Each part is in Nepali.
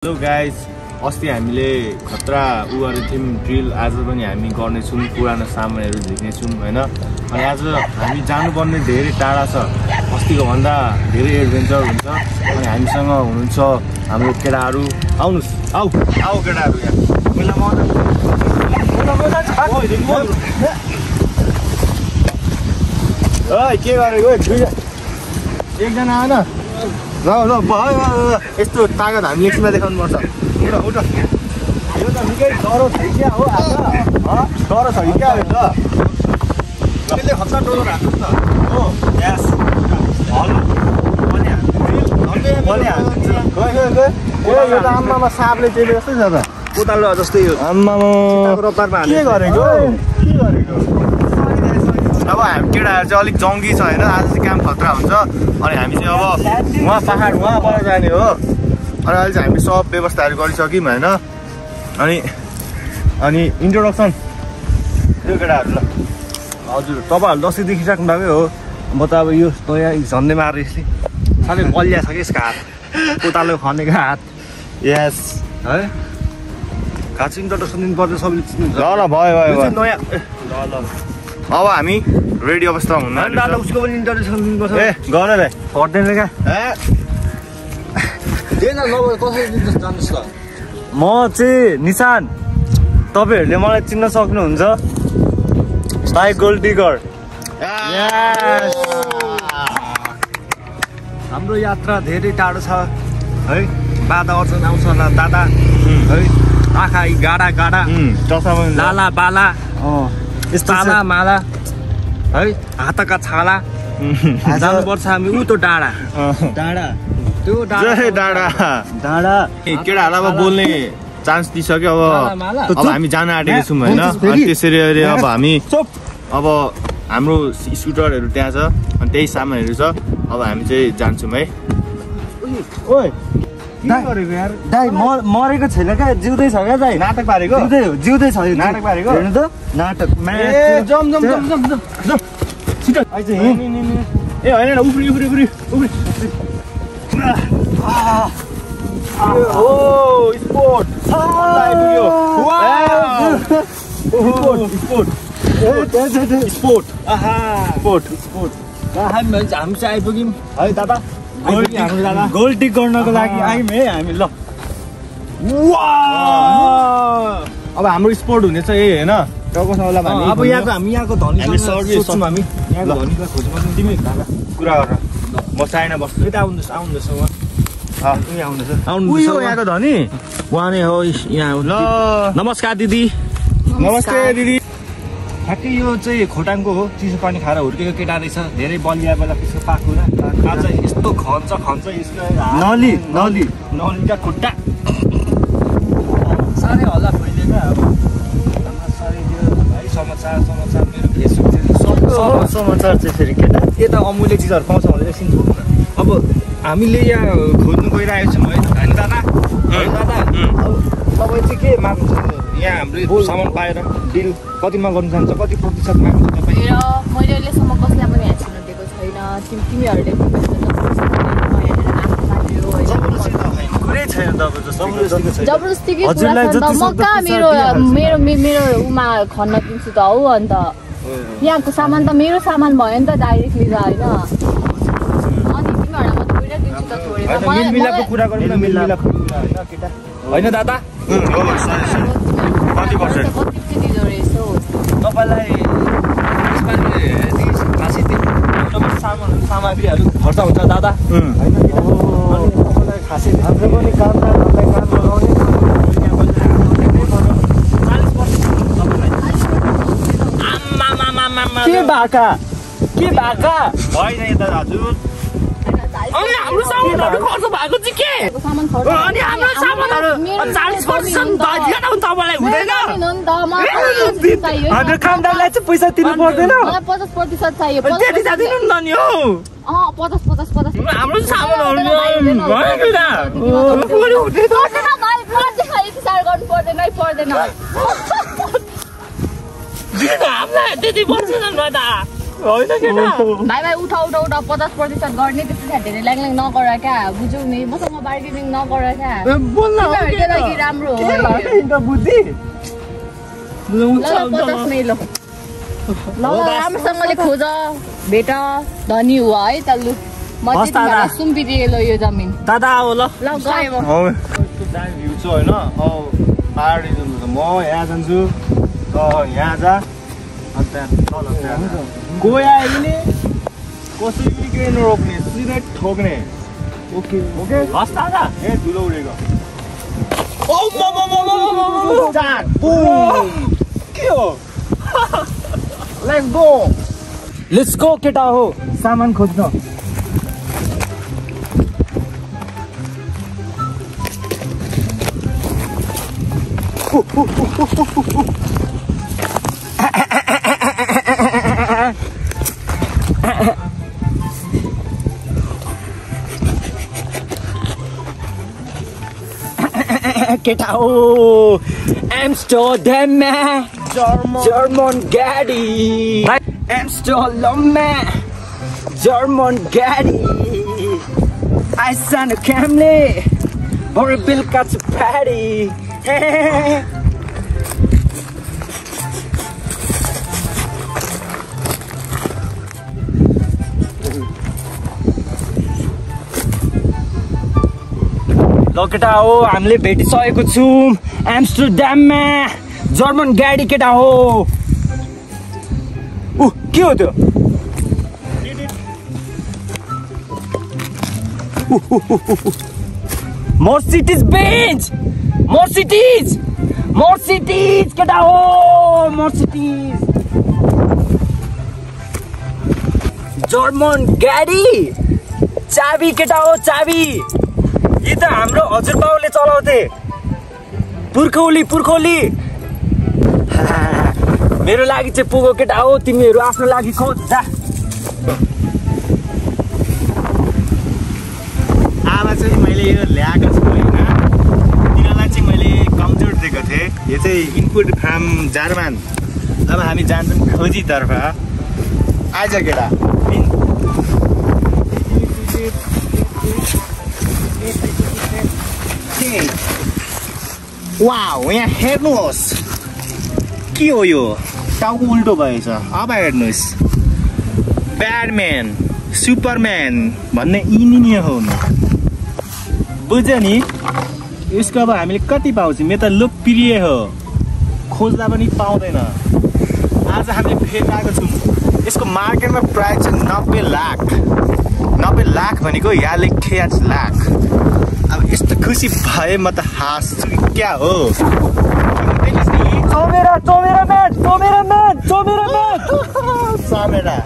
हेलो गाइस, अस्ति हामीले खतरा गरेको थियौँ ड्रिल। आज पनि हामी गर्नेछौँ, पुरानो सामानहरू झिक्नेछौँ हैन। अनि आज हामी जानुपर्ने धेरै टाढा छ, अस्तिको भन्दा धेरै एडभेन्चर हुन्छ। अनि हामीसँग हुनुहुन्छ हाम्रो केटाहरू। आउनुस्, आऊ केटाहरू यहाँ। के गरेको एकजना आएन। ल यस्तो तागत हामी एकछिनमा देखाउनु पर्छ। उठ यो त निकै डह्रो छ क्या हो। आज डह्रो छ कि क्या हो त त्यसले खतरा डोलो राख्नु त हो। यस यो त आम्मामा सापले टेले जस्तै छ त। कोतालो जस्तै हो आम्मामा। के गरेको अब हामी केटाहरू चाहिँ अलिक जङ्गी छ होइन। आज चाहिँ काम खतरा हुन्छ। अनि हामी चाहिँ अब उहाँ पाहाड उहाँबाट जाने हो। अनि अहिले चाहिँ हामी सब व्यवस्थाहरू गरिसक्यौँ होइन। अनि इन्ट्रोडक्सन यो केटाहरू। ल हजुर, तपाईँहरू दसैँ देखिसक्नु भएकै हो। म त अब यो नयाँ झन्डै मारेँ यसले साह्रै बलिया छ कि यसको हात, कोतालो खनेको हात। यस है खास इन्ट्रोडक्सन दिनुपर्छ सबले चिन्नु। ल भयो नयाँ। ल अब हामी रेडी अवस्थामा हुन्न। उसको पनि इन्ट्रोडक्सन दिनुपर्छ। ए गर रे पर्दैन क्या। म चाहिँ निशान, तपाईँहरूले मलाई चिन्न सक्नुहुन्छ स्टाई गोल्ड डिगर। हाम्रो यात्रा धेरै टाढो छ है। बाधा अर्चन आउँछ होला दादा है। आँखा गाडा लाला बाला ताला माला है, हातका छाला जानुपर्छ हामी उतो डाँडा। त्यो डाँडा केटाहरूलाई बोल्ने चान्स दिइसक्यो। अब हामी जान आँटेको छौँ होइन। अनि त्यसरी अब हामी अब हाम्रो स्कुटरहरू त्यहाँ छ अनि त्यही सामानहरू छ। अब हामी चाहिँ जान्छौँ है। दाइ मरेको छैन क्या, जिउँदै छ क्या दाइ। नाटक पारेको जिउँदै छ। नाटक पारेको हेर्नु त नाटक। ए होइन उफ्री हामी चाहिँ आइपुग्यौँ है दादा। गोल्ड टिक गर्नको लागि आयौँ है हामी। ल अब हाम्रो स्पोर्ट हुनेछ यही होइन। अब यहाँको धनीसँग सोध्छौँ हामी। यहाँको धनीलाई खोज्नु पर्छ। तिमी कुरा गर। म चाइना बस्छु। यता आउँदैछ उहाँ। यहाँको धनी उहाँ नै हो यहाँ। ल नमस्कार दिदी। नमस्ते दिदी। ठ्याक्कै यो चाहिँ खोटाङको हो। चिसो पानी खाएर हुर्केको केटा रहेछ। धेरै बलिया बेला त्यसको पाखुरा आज यस्तो खन्छ यसको नलीका खुट्टा साह्रै हल्ला फैलियो क्या। अब साह्रै त्यो है समाचार मेरो फेसबुक समाचार चाहिँ फेरि केटा यता अमूल्य चिजहरू पाउँछ भनेर एकछिन छोड्नु न। अब हामीले यहाँ खोज्नु गइरहेको छौँ है दादा। अब तपाईँ चाहिँ के माग्नुहुन्छ यहाँ हाम्रो सामान पाएर? डिल कतिमा गर्नु चाहन्छ? कति प्रतिशत माग्नुहुन्छ तपाईँ? मैले अहिलेसम्म कसैलाई पनि ह्याचिन दिएको छैन। तिमीहरूले जबरजस्तीकै कुरा छ नि त। म कहाँ मेरो उमा खन्न दिन्छु त हौ। अन्त यहाँको सामान त मेरो सामान भयो नि त डाइरेक्टली त होइन। अनि तिमीहरूलाई म थोरै दिन्छु त थोरै। मिलमिलापको कुरा गरौँ न। मिलमिलापको कुरा होइन केटा होइन दादा। कति पर्सेन्ट दिँदो रहेछ तपाईँलाई खासै त्यो सामग्रीहरू खर्च हुन्छ दादा होइन। तपाईँलाई खासै हाम्रो पनि काम लगाउने के भाका होइन यता हजुर। अनि हाम्रो सामानहरु खर्च भएको चाहिँ के? अनि हाम्रो सामानहरु 40% दिएन नि तपाईलाई हुँदैन? हाम्रो कामदारलाई चाहिँ पैसा तिर्नु पर्दैन? मलाई 50% चाहियो। त्यति त दिनु न नि हो। 50 हाम्रो सामानहरु भयो नि त। पुरै उठ्दैन भाइ, पर्दैन इन्तजार गर्नु पर्दैन। दिनु हामीलाई त्यति पर्दैन नि त। भाइ उठाउ 50% गर्ने। त्यति धेरै ल्याङ नगर क्या, बुझ्यौ नि। मसँग बार्गेनिङ नगर क्या बोल्न तिमीहरूको लागि राम्रो हो त बुद्धि ल 50 नै ल राम्रोसँगले खोज भेट धनी हो है त लु म चाहिँ तिमीलाई सुम्पिदिएँ ल यो जमिन दादा हो ल गएँ म दामी भ्यू छ होइन पाहाडी जानु म यहाँ जान्छु यहाँ जा अन्त गयो अहिले कसैले केही नरोक्ने सिधै ठोक्ने ओके ओके हस् दादा ए धुलो उडेको के हो लेट्स गो केटा हो सामान खोज्न केटा हो एम्स्टरडम जर्मन गाडी एम्स्टरडम जर्मन गाडी आइसान क्यामले भरे बेलुका छ प्याडी केटा हो हामीले भेटिसकेको छौँ एम्स्टरडममा जर्मन गाडी केटा हो के हो त्यो मर्सिडिज बेन्ज मर्सिडिज केटा हो मर्सिडिज जर्मन गाडी चाबी केटा हो चाबी यी त हाम्रो हजुरबाउले चलाउँथे पुर्खौली मेरो लागि चाहिँ पुगो केटा हो तिमीहरू आफ्नो लागि खोज जा आमा चाहिँ मैले यो ल्याएको छु होइन तिनीहरूलाई चाहिँ मैले कमजोर दिएको थिएँ यो चाहिँ इनपुट फार्म जर्मन अब हामी जान्छौँ खोजीतर्फ आइज केटा वाउ यहाँ हेर्नुहोस् के हो यो टाउको उल्टो भएछ अब हेर्नुहोस् ब्याटम्यान सुपरम्यान भन्ने यिनी हो बुझ्यो नि यसको अब हामीले कति पाउँछौँ यो त लोकप्रिय हो खोज्दा पनि पाउँदैन आज हामीले फेरि छौँ यसको मार्केटमा प्राइस छ 90 लाख भनेको यहाँ लेखे 8 लाख अब यस्तो खुसी भए म त हाँस्छु क्या हो समेरा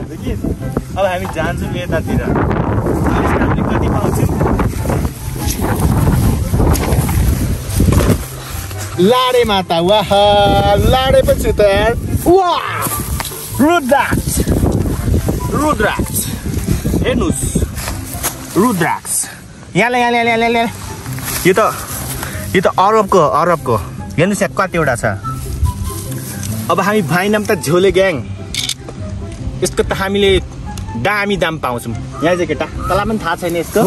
अब हामी जान्छौँ यतातिर हामीले कति पाउँछौँ लाडे माता वाह लाडे पनि छु त यार वाह रुद्राक्ष हेर्नुहोस् रुद्राक्ष यहाँ यो त अरबको हेर्नुहोस् यहाँ कतिवटा छ अब हामी भाइनाम त झोले ग्याङ यसको त हामीले दामी दाम पाउँछौँ यहाँ चाहिँ केटा तँलाई पनि थाहा छैन यसको ल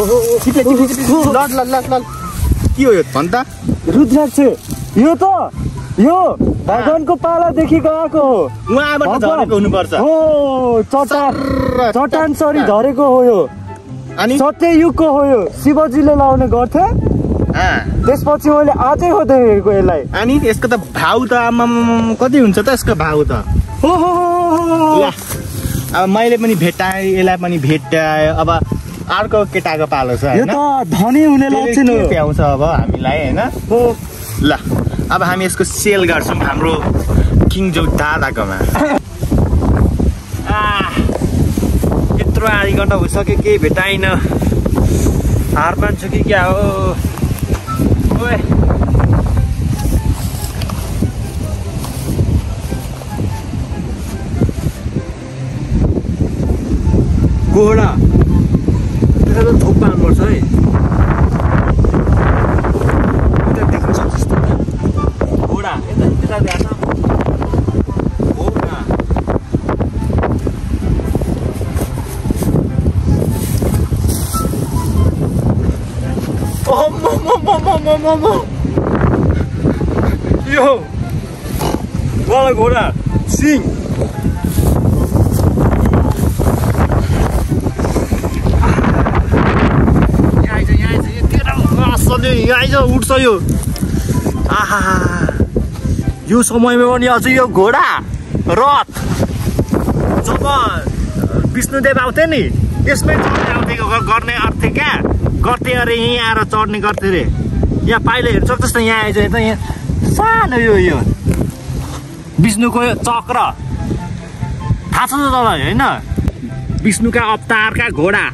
के हो यो भन् त रुद्राक्ष यो भगवानको पालादेखि गएको हो उहाँबाट झरेको हुनुपर्छ चट्टान सरी झरेको हो यो अनि सत्ययुगको हो यो शिवजीले लाउने गर्थे त्यसपछि मैले अझै हो देखेको यसलाई अनि यसको त भाउ त कति हुन्छ त यसको भाउ त अब मैले पनि भेटाएँ यसलाई पनि भेटाएँ अब अर्को केटाको पालो छ यो त धनी हुने लक्षण हो भ्याउँछ अब हामीलाई होइन ल अब हामी यसको सेल गर्छौँ हाम्रो किङजो दादाकोमा यत्रो आधी घन्टा भइसक्यो केही भेटाइन हार मान्छु कि क्या हो ओए घोडा त्यसलाई त थोक पार्नुपर्छ है देख्नु सक्छ जस्तो घोडा यता ध्यान घोडा Oh यो वाला घोडा सिंह यहाँ आइज उठ्छ यो आहा यो समयमा पनि अझै यो घोडा रथ जब विष्णुदेव आउँथे नि त्यसमै चढ्ने आउँथे गर्ने अर्थे क्या गर्थे अरे यहीँ आएर चढ्ने गर्थे अरे यहाँ पाइला हेर्छ जस्तो यहाँ आइज त यहाँ सानो यो विष्णुको चक्र थाहा छ त तँलाई होइन विष्णुका अवतारका घोडा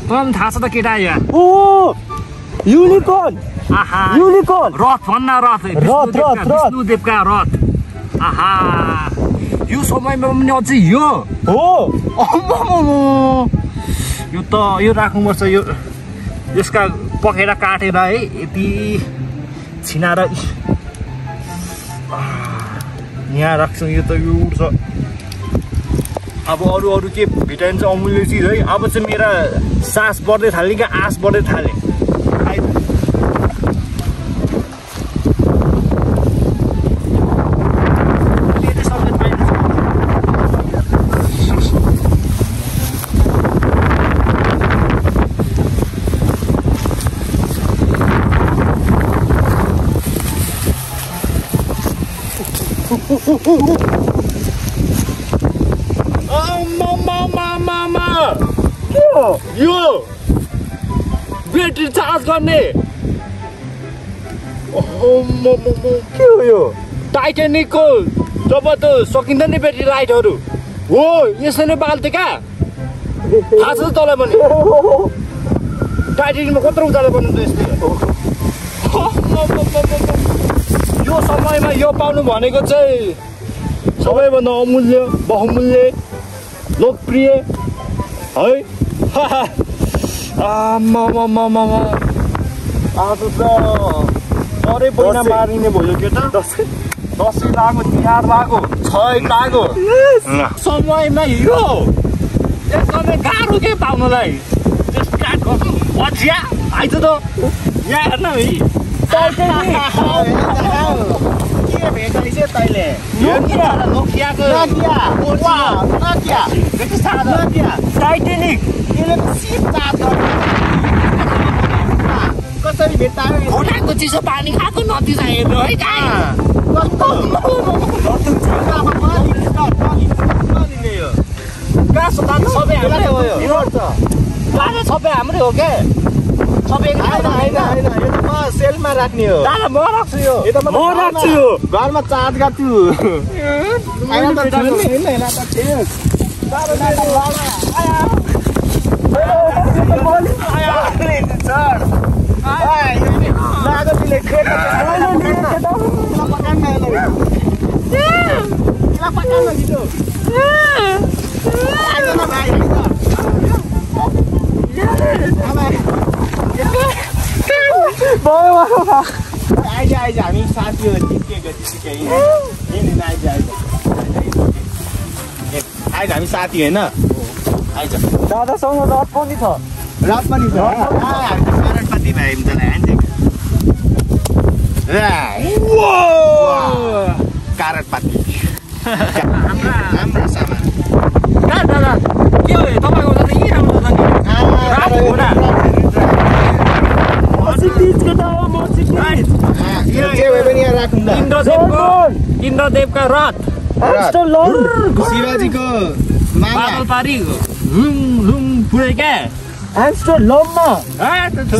तँलाई थाहा छ त केटा यहाँ ओ युनिकर्न आहा युनिकर्न रथ भन्न रथ विष्णुदेवका रथ आहा यो समयमा पनि अझै यो हो यो त यो राख्नुपर्छ यो यसका पखेटा काटेर है यति छिनाएर यहाँ राख्छौँ यो त यो उड्छ अब अरू के भिटामिन चाहिँ अमूल्य चिज है अब चाहिँ मेरा सास बढ्दै थाल्ने क्या आस बढ्दै थाले यो ब्याट्री चार्ज गर्ने के हो यो टाइटेनिकको जब त सकिँदैन नि ब्याट्री लाइटहरू हो यसरी नै बाल्थे क्या थाहा छ तँलाई पनि टाइटेनिकमा कत्रो उचाले बनाउँछ यस्तो यो समयमा यो पाउनु भनेको चाहिँ सबैभन्दा अमूल्य बहुमूल्य लोकप्रिय है आज त अरे पहिना मारिने भयो केटा दसैँ लाग्यो तिहार लाग्यो छै लाग्यो समयमा यो एकदमै गाह्रो के पाउनलाई अझिया आइज त यहाँ हेर्न है के भेटाइछ तैँले टाइटेनिक कसरी भेट्टायो घोडाको चिसो पानी खाएको नदी छ हेर्नु है सबै हाम्रै हो यो सबै हाम्रै हो क्या सबै सेलमा राख्ने हो म राख्छु यो घरमा चार्ज गर्छु आइज हामी साथीहरू आइज हामी साथी होइन आइज दादासँग रथ पनि छ कारटपट्टि भाइ कारटपट्टि हाम्रो सामान दादा के हो तपाईँको त यही राम्रो छ नि इन्द्रदेवका रथ शिवाजीको बादल पारी पुरै क्या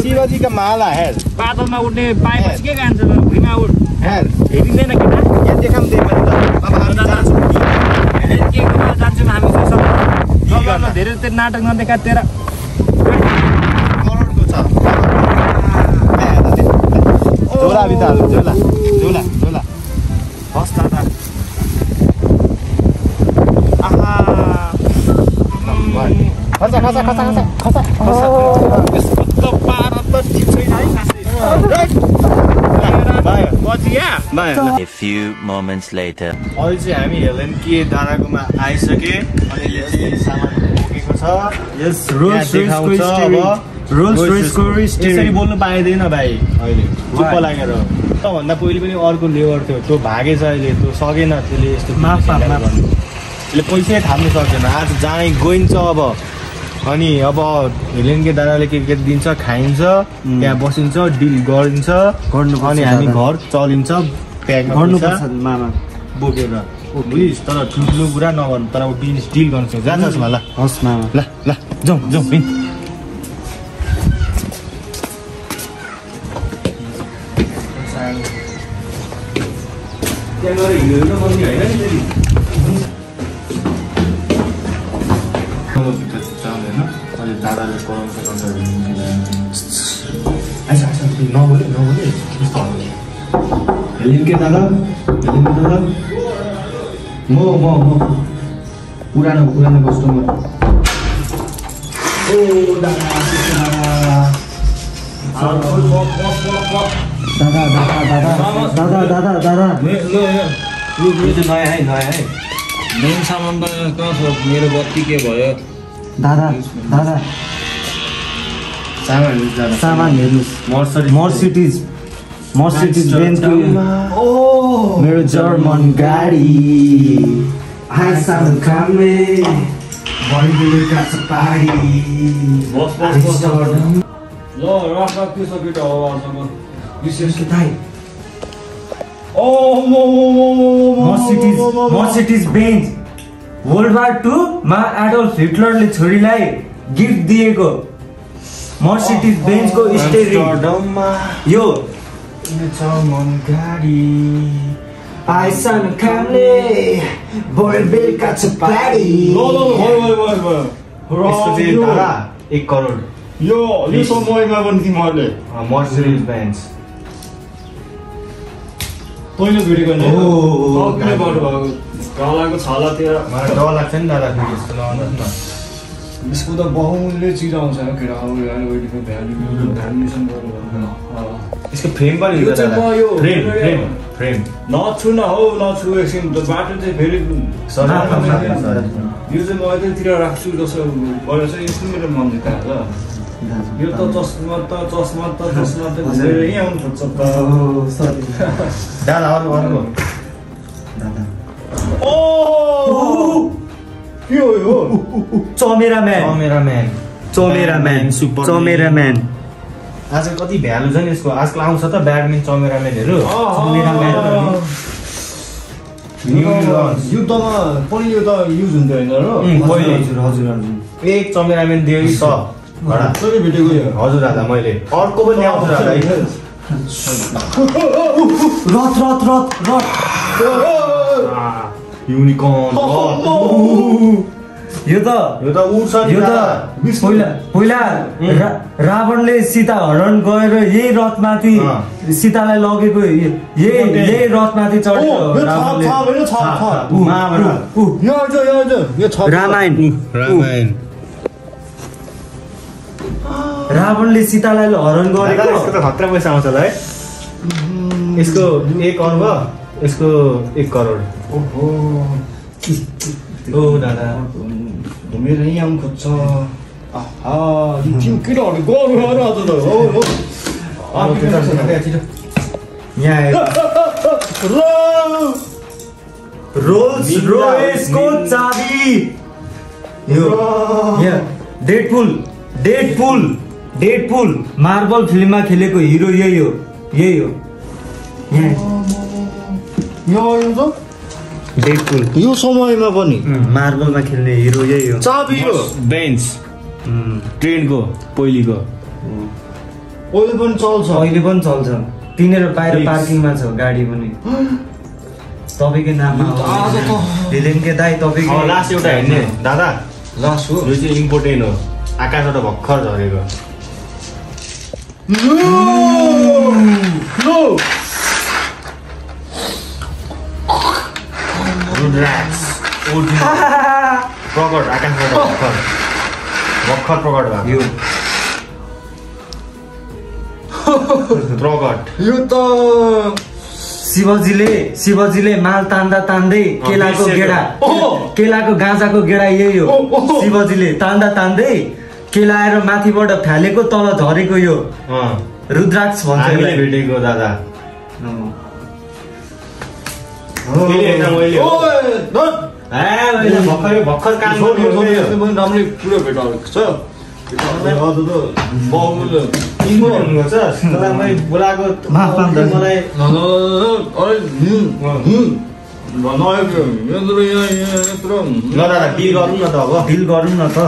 शिवाजीका माला हेर बादलमा उड्ने पाएपछि के गान्छ भुइँमा उठ हेर हेरिँदैन केटा यहाँ देखाउँ के जान्छौँ हामी धेरै त्यो नाटक नदेखा तेह्र करोडको छ झोला बिताल्नु झोला झोला झोला हस् दादा आहा खसा खसा खसा खसा खसा यसको त पार त ठिक छैन है A few moments later. अहिले चाहिँ हामी हेलेन के दादाकोमा आइसके अनि यसले सामान बोकेको छ यस रोज देखाउँछ अब रोल्स रोयसको यसरी बोल्नु पाइँदैन भाइ अहिले चुप्प लागेर त्योभन्दा पहिले पनि अर्को लेबर थियो त्यो भागेछ अहिले त्यो सकेन त्यसले यस्तो त्यसले पैसै थाप्नु सक्दैन आज जाँदै गइन्छ अब अनि अब हेलेनके दादाले के दिन्छ खाइन्छ त्यहाँ बसिन्छ डिल गरिन्छ अनि हामी घर चलिन्छ प्याक गर्नुपर्छ मामा बोकेर बुझिस् तर ठुल्ठुलो कुरा नगर्नु तर अब बिजनेस डिल गर्नु सक्छ जान्छ ल हस् मामा ल ल जाउँ जाउँ हिँड त्यहाँ गएर हिँड्नु मन्दी होइन नि फेरि दादाले कराउँछ नबोले हेलिन्के दादा म पुरानो कस्टमर ओ दादा नयाँ है मेन सामान त कहाँ छ मेरो बत्ती के भयो दादा सामान हेर्नुहोस् मर्सिडिज बेन्ज मेरो जर्मन गाडी आइसान कामले भइदिएका छ पाडी ल राख्दा के छ केटा हो आजको विशेष दाइ मर्सिडिज बेन्ज वर्ल्ड वार 2 मा एडोल्फ हिटलरले छोरीलाई गिफ्ट दिएको मर्सिडिज बेन्जको स्टेरिङ यो जर्मन गाडी आइसान कामले भोर बेलुका छ पाडी दादा 1 करोड यो समयमा पनि तिमीहरूले मर्सिडिज बेन्ज पहिलो भिडियो डलाको छाला त्यो डर लाग्छ नि दादा फेरि यस्तो लगाउँदा यसको त बहुमूल्य चिज आउँछ केटा भ्यालुएसन यसको फ्रेम पनि फ्रेम नछु न हौ नछु एकछिन बाटो चाहिँ फेरि यो चाहिँ म यतैतिर राख्छु जसो गरेर चाहिँ यस्तो मेरो मन जिताएको यो त चस्मा त धेरै आउनु खोज्छ त दादा अर्को दादा ओ के हो यो चमेराम्यान सुपर आज कति भ्यालु छ नि यसको आजकल आउँछ त ब्याडमिन चमेराम्यानहरू युद्धमा पनि यो त युज हुन्थ्यो होइन हजुर एक चमेराम्यान दियो कि भेटेको हजुर दादा मैले अर्को पनि आउँछ दादा रथ युनिकर्न यो त उड्छ पहिला रावणले सीता हरण गएर यही रथमाथि सीतालाई लगेको यही रथमाथि चढेको रामायण रावणले सीतालाई हरण गरेको यसको त खतरा पैसा आउँछ ल है यसको 1 अर्ब यसको 1 करोड ओ दादा मेरो यहाँ आउनु खोज्छ केटाहरू गर्नु आज त रोल्स रोयसको चाबी यो डेडपुल मार्बल फिल्ममा खेलेको हिरो यही हो डेडपुल यो समयमा पनि मार्बलमा खेल्ने हिरो यही हो चाबी हो बेन्च ट्रेनको पहिलेको अहिले पनि चल्छ तिनीहरू बाहिर पार्किङमा छ गाडी पनि तपाईकै नाममा हेलेनके दाइ तपाईकै लास्ट एउटा हेर्ने दादा लास्ट हो यो चाहिँ इम्पोर्टेन्ट हो आकाशबाट भर्खर झरेको प्रकट आकाशबाट भर्खर प्रकट भएको प्रकट यो त शिवजीले माल तान्दै केलाको गाँजाको गेडा यही हो शिवजीले तान्दै केलाएर माथिबाट फालेको तल झरेको यो रुद्राक्ष भन्छ हामीले भेटेको दादा भर्खर काम राम्रै पुरो भेटाएको छ बोलाएको डिल गरौँ न त अब डिल गरौँ न त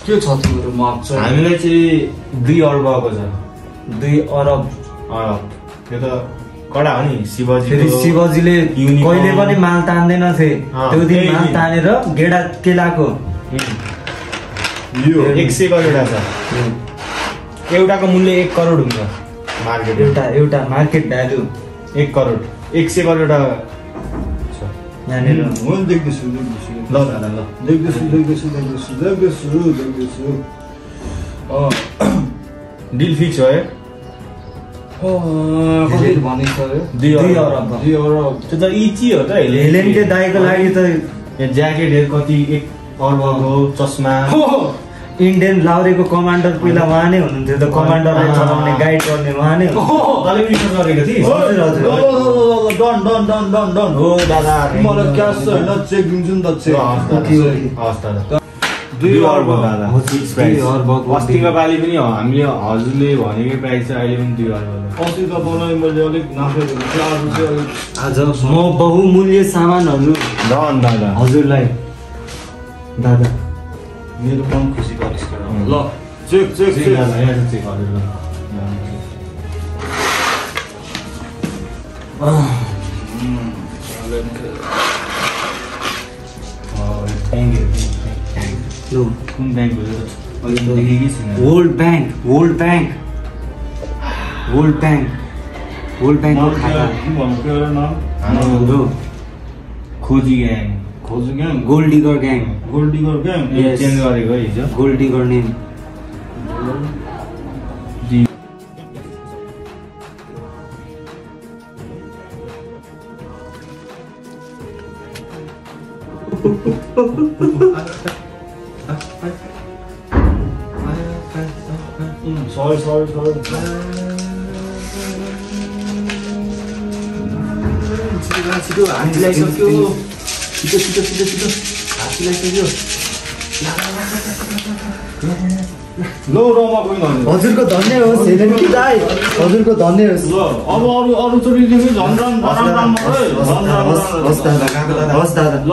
के छ तिम्रो माग चाहिँ हामीलाई चाहिँ 2 अर्ब आएको छ 2 अरब त्यो त कडा हो नि शिवजी फेरि शिवजीले कहिले पनि माल तान्दैन थिए त्यो दिन माल तानेर गेडा केलाको यो 100 करोडा छ एउटाको मूल्य 1 करोड हुन्छ मार्केट एउटा मार्केट भ्यालु 1 करोड 100 करोडा छ यहाँनिर म देख्दैछु ल दादा ल देख्दैछु डिल फिक्स हो है कति भनेछ यो 2 अरब त्यो त इची हो त हेलेनके दाइको लागि त ज्याकेटहरु कति 1 अरबको चस्मा इन्डियन लाउरेको कमान्डर पहिला उहाँ नै हुनुहुन्थ्यो त कमान्डरलाई चलाउने गाइड गर्ने उहाँ नै तले पनि गरेको थिए डन हो दादा मलाई क्यास छ हैन चेक दिन्छु नि त चेक हस् दादा 2 अर्ब दादा अस्तिको पालि पनि हामीले हजुरले भनेकै प्राइस छ अहिले पनि 2 अर्ब अस्ति त बनाए मैले अलिक नाफेको थिएँ आज चाहिँ आज म बहुमूल्य सामानहरु डन दादा हजुरलाई दादा मेरो मन खुसी गरिस् ल चेक दादा यहाँ चेक हजुर ल लो कुन बैंक हो अहिले देखेकै छैन वर्ल्ड बैंक खाता के भन्नु त्यो नाम हाम्रो खोजी gang gold digger gang change गरेको हिजो गोल्ड डिगर नेम sorry छिटो हातिलाइसक्यो छिटो हातिलाइसक्यो लो रमा कोही नहुने हजुरको धन्य होस् हेलेन कि दाइ हजुरको धन्य होस् ल अब अरु चोटीदेखि झन् हस् दादा ल